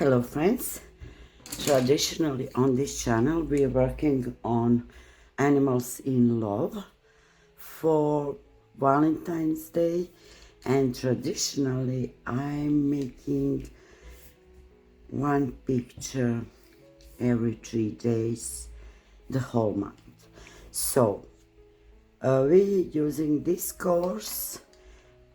Hello friends, traditionally on this channel we are working on animals in love for Valentine's Day, and traditionally I'm making one picture every 3 days the whole month. So we're using these colors,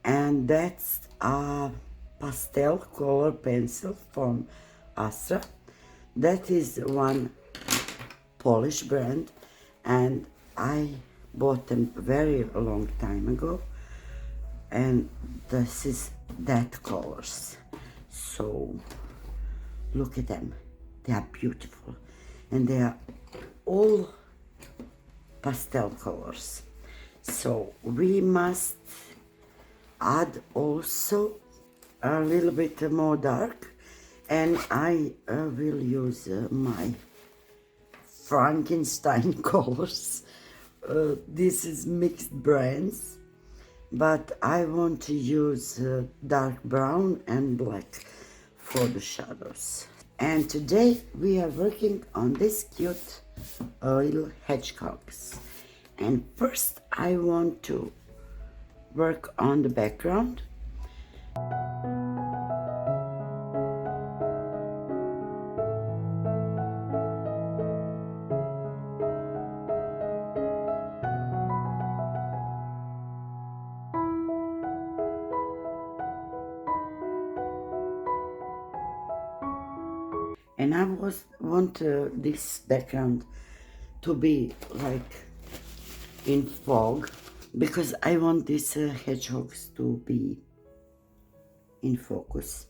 and that's a pastel color pencil from Astra. That is one Polish brand, and I bought them very long time ago, and this is that colors. So look at them, they are beautiful, and they are all pastel colors. So we must add also a little bit more dark, and I will use my Frankenstein colors. This is mixed brands, but I want to use dark brown and black for the shadows. And today we are working on this cute little hedgehogs. And first I want to work on the background. And I want this background to be like in fog, because I want these hedgehogs to be in focus.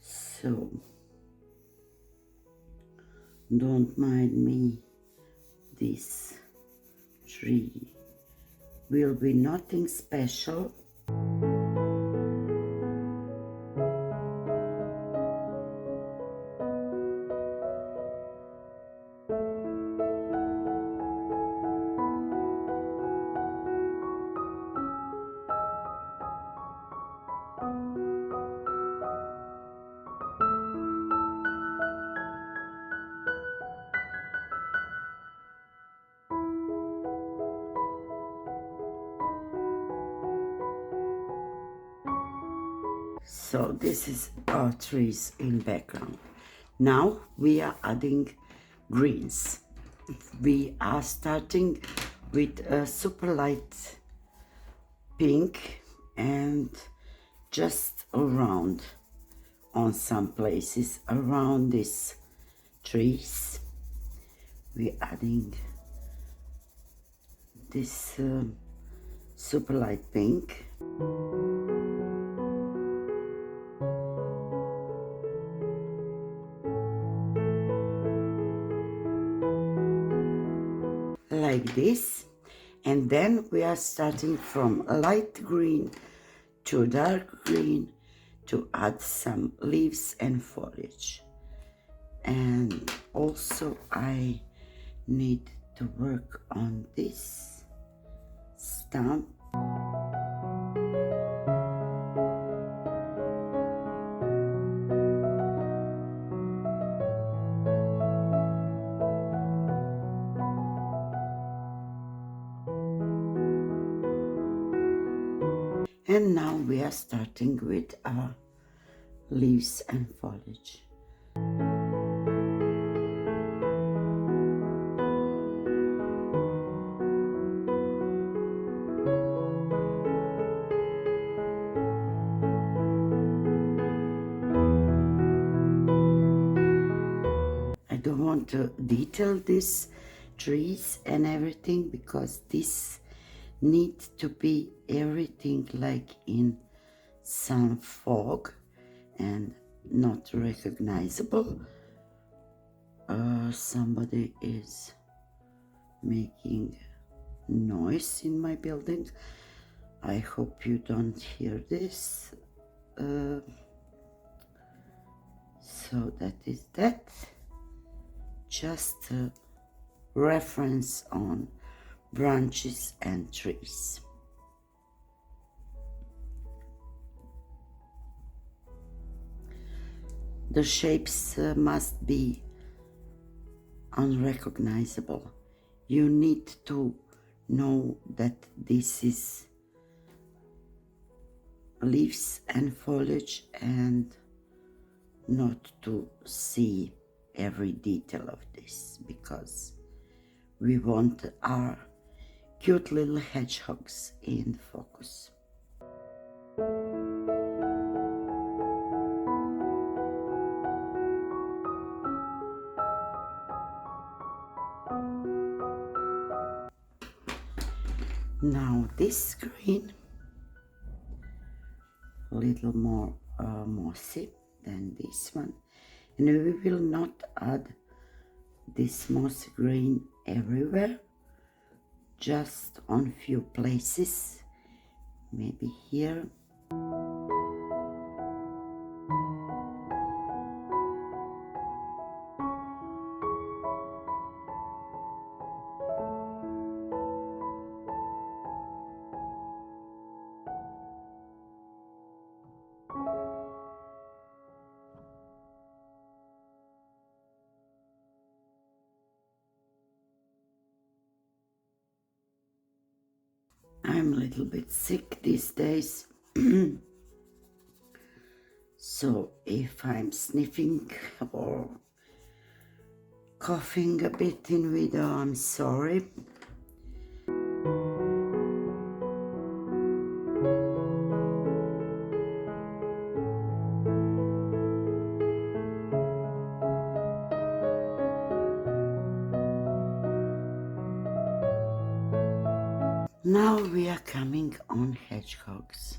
So don't mind me, this tree will be nothing special. So this is our trees in background. Now we are adding greens. We are starting with a super light pink, and just around on some places around these trees we're adding this super light pink. Like this, and then we are starting from light green to dark green to add some leaves and foliage. And also I need to work on this stump. And now we are starting with our leaves and foliage. I don't want to detail these trees and everything, because this needs to be everything like in some fog and not recognizable. Somebody is making noise in my building. I hope you don't hear this. So that is that. Just a reference on branches and trees. The shapes must be unrecognizable. You need to know that this is leaves and foliage and not to see every detail of this, because we want our cute little hedgehogs in focus. Now this green, a little more mossy than this one, and we will not add this mossy green everywhere, just on few places, maybe here. I'm a little bit sick these days, so if I'm sniffing or coughing a bit in video, I'm sorry. Now we are coming on hedgehogs.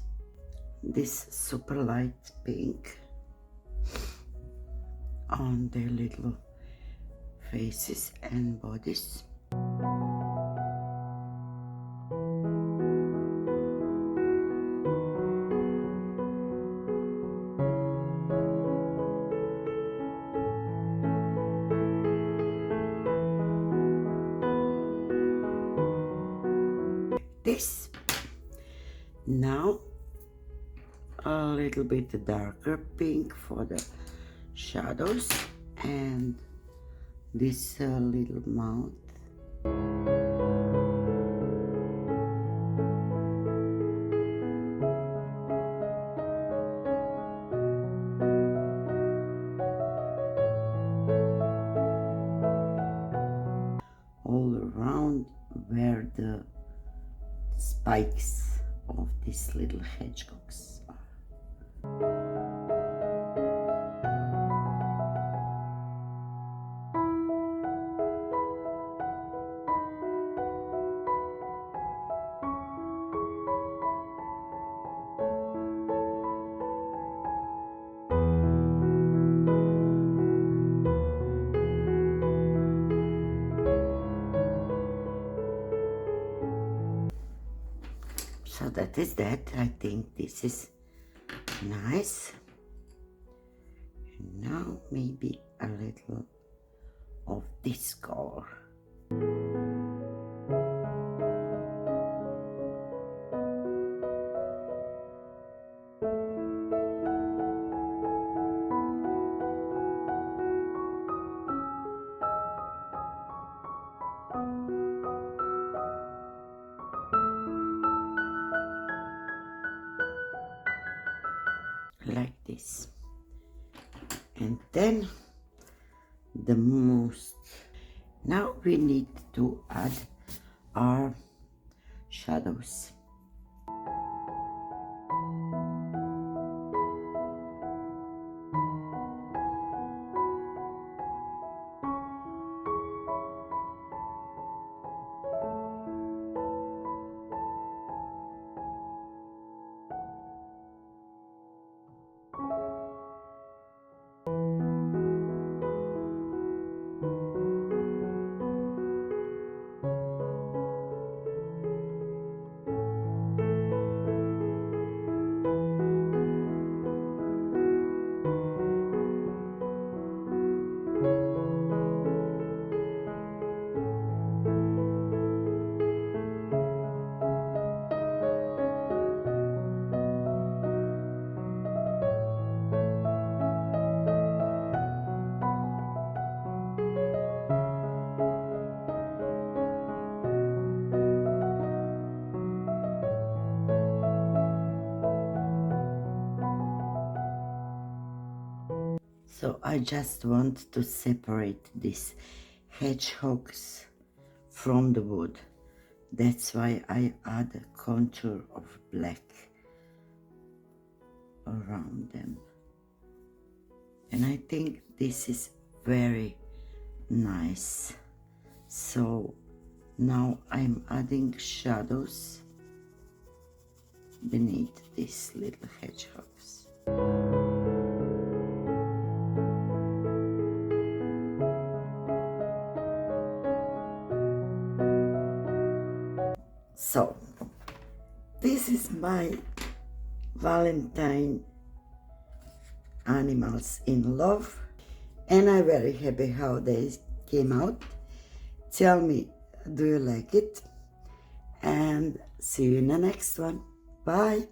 This super light pink on their little faces and bodies. This. Now a little bit darker pink for the shadows, and this little mouth. All around where the spikes of these little hedgehogs are. So that is that. I think this is nice. And now maybe a little of this color. Like this. And then the most, now we need to add our shadows. So I just want to separate these hedgehogs from the wood. That's why I add a contour of black around them. And I think this is very nice. So now I'm adding shadows beneath these little hedgehogs. So this is my Valentine animals in love, and I'm very happy how they came out. Tell me, do you like it? And see you in the next one. Bye.